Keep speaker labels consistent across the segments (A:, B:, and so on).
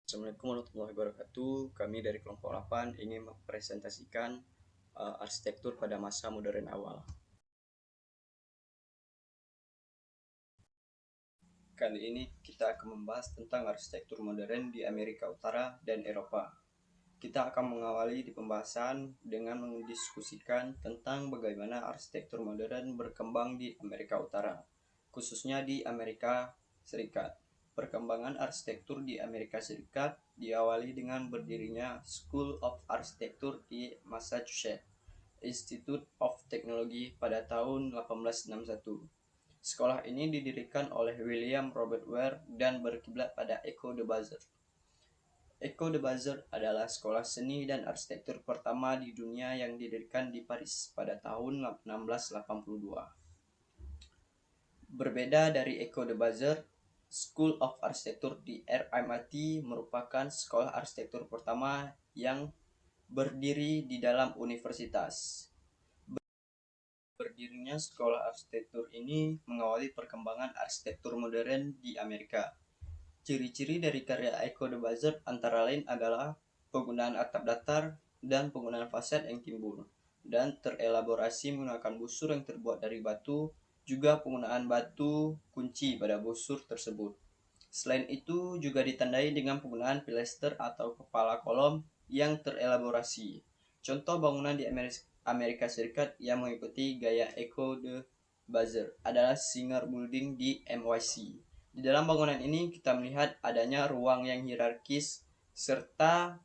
A: Assalamualaikum warahmatullahi wabarakatuh. Kami dari kelompok 8 ingin mempresentasikan arsitektur pada masa modern awal. Kali ini kita akan membahas tentang arsitektur modern di Amerika Utara dan Eropa. Kita akan mengawali di pembahasan dengan mendiskusikan tentang bagaimana arsitektur modern berkembang di Amerika Utara, khususnya di Amerika Serikat. Perkembangan arsitektur di Amerika Serikat diawali dengan berdirinya School of Architecture di Massachusetts Institute of Technology pada tahun 1861. Sekolah ini didirikan oleh William Robert Ware dan berkiblat pada Echo de Bazar. Echo de Bazar adalah sekolah seni dan arsitektur pertama di dunia yang didirikan di Paris pada tahun 1682. Berbeda dari Echo de Bazar, School of Architecture di RMIT merupakan sekolah arsitektur pertama yang berdiri di dalam universitas. Berdirinya sekolah arsitektur ini mengawali perkembangan arsitektur modern di Amerika. Ciri-ciri dari karya Echo de Bazar antara lain adalah penggunaan atap datar dan penggunaan fasad yang timbul dan terelaborasi menggunakan busur yang terbuat dari batu, juga penggunaan batu kunci pada busur tersebut. Selain itu juga ditandai dengan penggunaan pilaster atau kepala kolom yang terelaborasi. Contoh bangunan di Amerika Serikat yang mengikuti gaya Echo de Bazar adalah Singer Building di NYC. Di dalam bangunan ini kita melihat adanya ruang yang hierarkis serta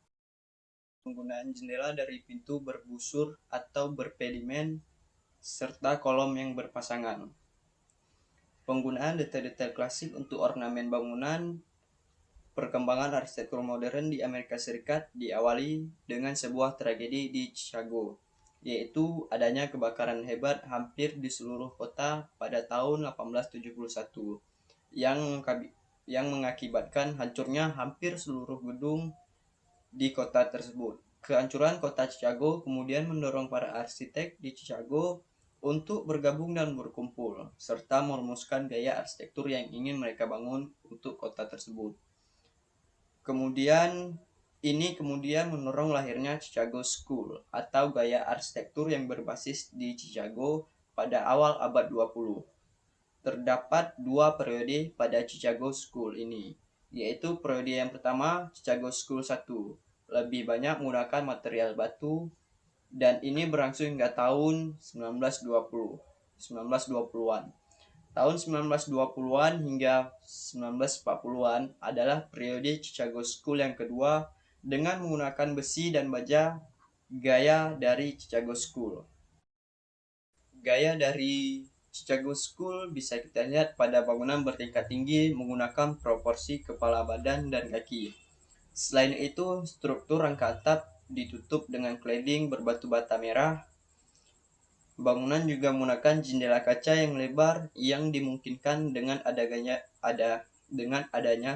A: penggunaan jendela dari pintu berbusur atau berpedimen serta kolom yang berpasangan. Penggunaan detail-detail klasik untuk ornamen bangunan. Perkembangan arsitektur modern di Amerika Serikat diawali dengan sebuah tragedi di Chicago, yaitu adanya kebakaran hebat hampir di seluruh kota pada tahun 1871 yang mengakibatkan hancurnya hampir seluruh gedung di kota tersebut. Kehancuran kota Chicago kemudian mendorong para arsitek di Chicago untuk bergabung dan berkumpul, serta merumuskan gaya arsitektur yang ingin mereka bangun untuk kota tersebut. Kemudian mendorong lahirnya Chicago School atau gaya arsitektur yang berbasis di Chicago pada awal abad 20. Terdapat dua periode pada Chicago School ini, yaitu periode yang pertama Chicago School 1, lebih banyak menggunakan material batu, dan ini berlangsung hingga tahun 1920-an. Tahun 1920-an hingga 1940-an adalah periode Chicago School yang kedua dengan menggunakan besi dan baja gaya dari Chicago School. Gaya dari Chicago School bisa kita lihat pada bangunan bertingkat tinggi menggunakan proporsi kepala badan dan kaki. Selain itu, struktur rangka atap ditutup dengan cladding berbatu bata merah. Bangunan juga menggunakan jendela kaca yang lebar yang dimungkinkan dengan adanya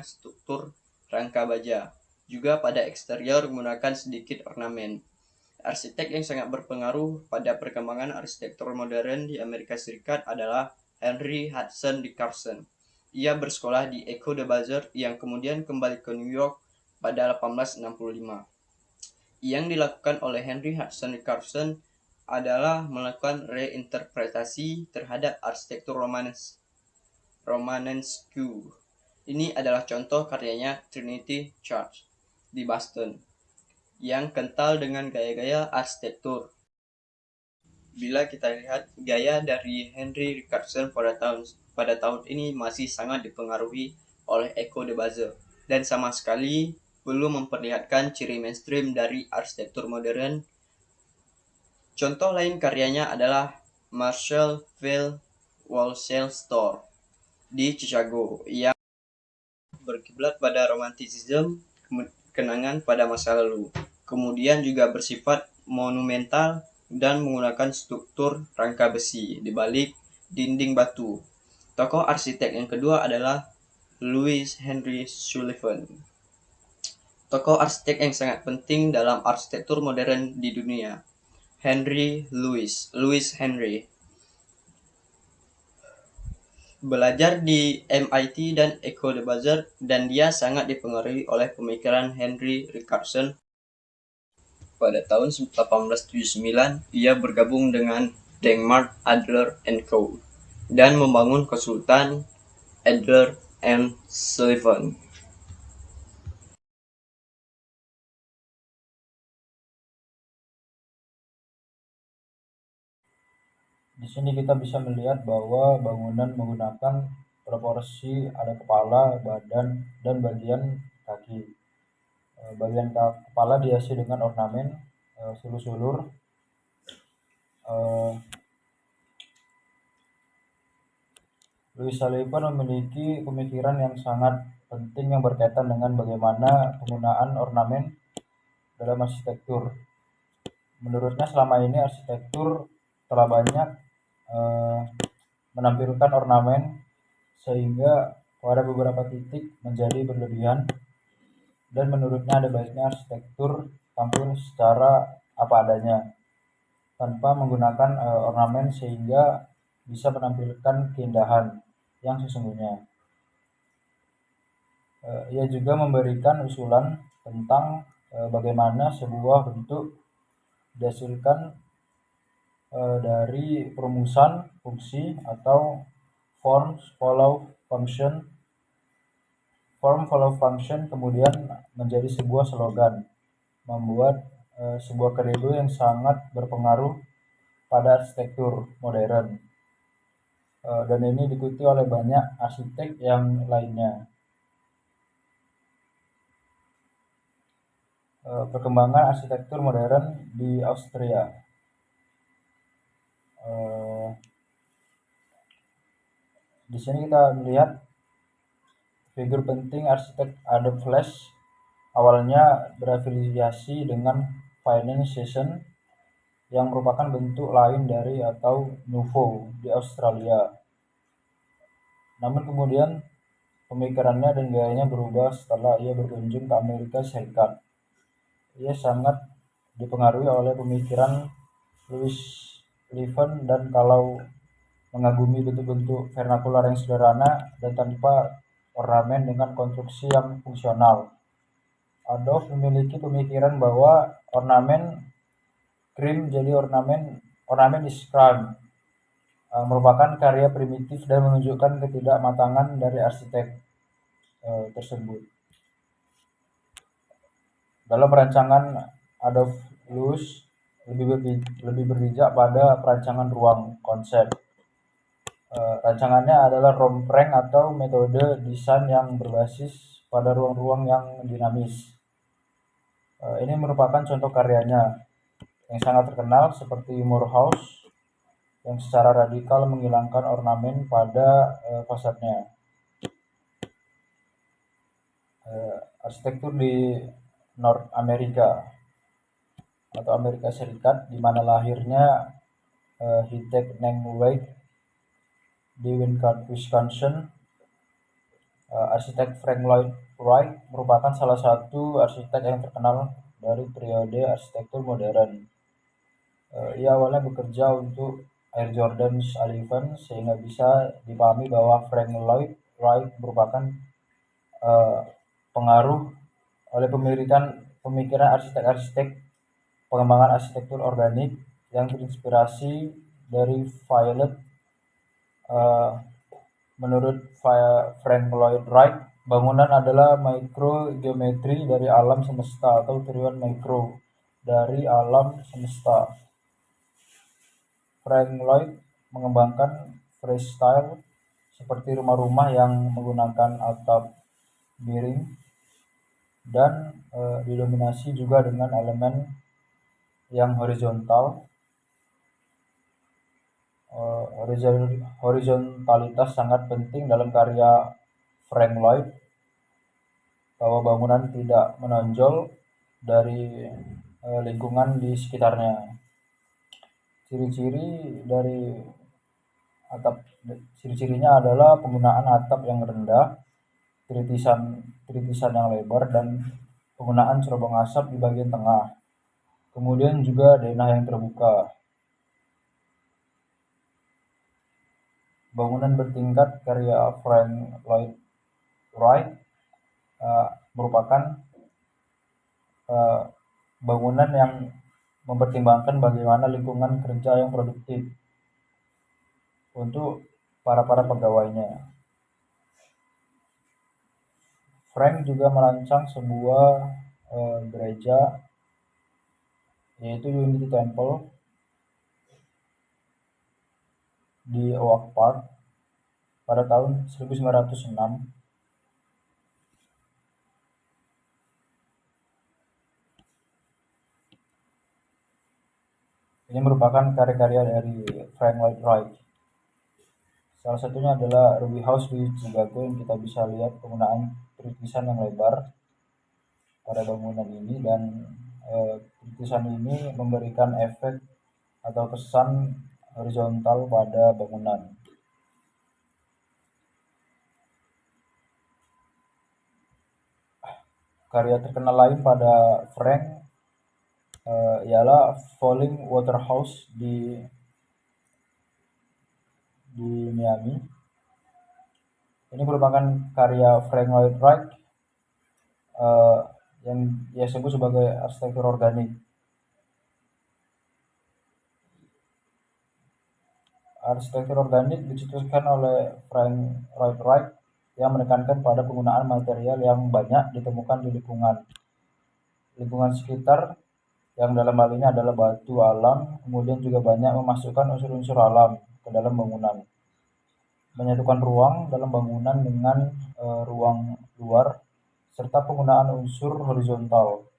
A: struktur rangka baja. Juga pada eksterior menggunakan sedikit ornamen. Arsitek yang sangat berpengaruh pada perkembangan arsitektur modern di Amerika Serikat adalah Henry Hudson Dickerson. Ia bersekolah di Echo de Bazar yang kemudian kembali ke New York pada 1865. Yang dilakukan oleh Henry Hudson Dickerson adalah melakukan reinterpretasi terhadap arsitektur Romanesque. Ini adalah contoh karyanya Trinity Church di Boston yang kental dengan gaya-gaya arsitektur. Bila kita lihat gaya dari Henry Dickerson pada tahun ini masih sangat dipengaruhi oleh Echo de Bazar dan sama sekali belum memperlihatkan ciri mainstream dari arsitektur modern. Contoh lain karyanya adalah Marshall Field Wholesale Store di Chicago yang berkiblat pada romantisisme, kenangan pada masa lalu. Kemudian juga bersifat monumental dan menggunakan struktur rangka besi di balik dinding batu. Tokoh arsitek yang kedua adalah Louis Henry Sullivan. Tokoh arsitek yang sangat penting dalam arsitektur modern di dunia. Louis Henry. belajar di MIT dan Echo de Bazar, dan dia sangat dipengaruhi oleh pemikiran Henry Rickardson. Pada tahun 1879, ia bergabung dengan Dagmar Adler and Co. dan membangun konsultan Adler and Sullivan.
B: Di sini kita bisa melihat bahwa bangunan menggunakan proporsi ada kepala, badan, dan bagian kaki. Bagian kepala dihiasi dengan ornamen sulur-sulur. Louis Sullivan memiliki pemikiran yang sangat penting yang berkaitan dengan bagaimana penggunaan ornamen dalam arsitektur. Menurutnya selama ini arsitektur telah banyak menampilkan ornamen sehingga pada beberapa titik menjadi berlebihan, dan menurutnya ada baiknya arsitektur tampil secara apa adanya tanpa menggunakan ornamen sehingga bisa menampilkan keindahan yang sesungguhnya. Ia juga memberikan usulan tentang bagaimana sebuah bentuk dihasilkan dari perumusan fungsi atau form follow function kemudian menjadi sebuah slogan, membuat sebuah kredo yang sangat berpengaruh pada arsitektur modern, dan ini diikuti oleh banyak arsitek yang lainnya. Perkembangan arsitektur modern di Austria. Di sini kita melihat figur penting arsitek Adolf Flash. Awalnya berafiliasi dengan Finance yang merupakan bentuk lain dari atau Nouveau di Australia. Namun kemudian pemikirannya dan gayanya berubah setelah ia berkunjung ke Amerika Serikat. Ia sangat dipengaruhi oleh pemikiran Louis Sullivan, dan kalau mengagumi bentuk-bentuk vernakular yang sederhana dan tanpa ornamen dengan konstruksi yang fungsional. Adolf memiliki pemikiran bahwa ornamen is crime, merupakan karya primitif dan menunjukkan ketidakmatangan dari arsitek tersebut. Dalam rancangan Adolf Loos lebih berpijak pada perancangan ruang konsep. Rancangannya adalah Rompreng atau metode desain yang berbasis pada ruang-ruang yang dinamis. Ini merupakan contoh karyanya yang sangat terkenal seperti Moorhouse yang secara radikal menghilangkan ornamen pada fasadnya. Arsitektur di North America atau Amerika Serikat, di mana lahirnya Hitek Neng Wright di Wisconsin. Arsitek Frank Lloyd Wright merupakan salah satu arsitek yang terkenal dari periode arsitektur modern. Ia awalnya bekerja untuk Air Jordan Sullivan, sehingga bisa dipahami bahwa Frank Lloyd Wright merupakan pengaruh oleh pemikiran arsitek-arsitek pengembangan arsitektur organik yang terinspirasi dari Violet. Menurut Frank Lloyd Wright, bangunan adalah mikrogeometri dari alam semesta atau tiruan mikro dari alam semesta. Frank Lloyd mengembangkan freestyle seperti rumah-rumah yang menggunakan atap miring dan didominasi juga dengan elemen yang horizontal. Horizontalitas sangat penting dalam karya Frank Lloyd, bahwa bangunan tidak menonjol dari lingkungan di sekitarnya. Ciri-cirinya adalah penggunaan atap yang rendah, tritisan yang lebar, dan penggunaan cerobong asap di bagian tengah. Kemudian juga denah yang terbuka. Bangunan bertingkat karya Frank Lloyd Wright merupakan bangunan yang mempertimbangkan bagaimana lingkungan kerja yang produktif untuk para pegawainya. Frank juga merancang sebuah gereja, yaitu Unity Temple di Oak Park pada tahun 1906. Ini merupakan karya-karya dari Frank Lloyd Wright. Salah satunya adalah Ruby House di Chicago, yang kita bisa lihat penggunaan tritisan yang lebar pada bangunan ini, dan tritisan ini memberikan efek atau kesan horizontal pada bangunan. Karya terkenal lain pada Frank ialah Falling Water House di Miami. Ini merupakan karya Frank Lloyd Wright yang dia sebut sebagai arsitektur organik. Arsitektur organik dicetuskan oleh Frank Lloyd Wright yang menekankan pada penggunaan material yang banyak ditemukan di lingkungan sekitar, yang dalam hal ini adalah batu alam, kemudian juga banyak memasukkan unsur-unsur alam ke dalam bangunan, menyatukan ruang dalam bangunan dengan ruang luar, serta penggunaan unsur horizontal,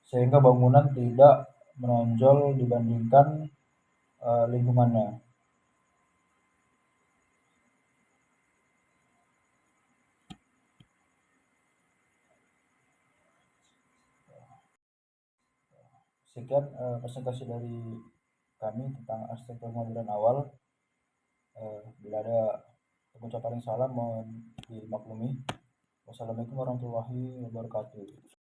B: sehingga bangunan tidak menonjol dibandingkan lingkungannya. Sekian presentasi dari kami tentang arsitektur modern awal. Bila ada pengucapan yang salah mohon dimaklumi. Wassalamualaikum warahmatullahi wabarakatuh.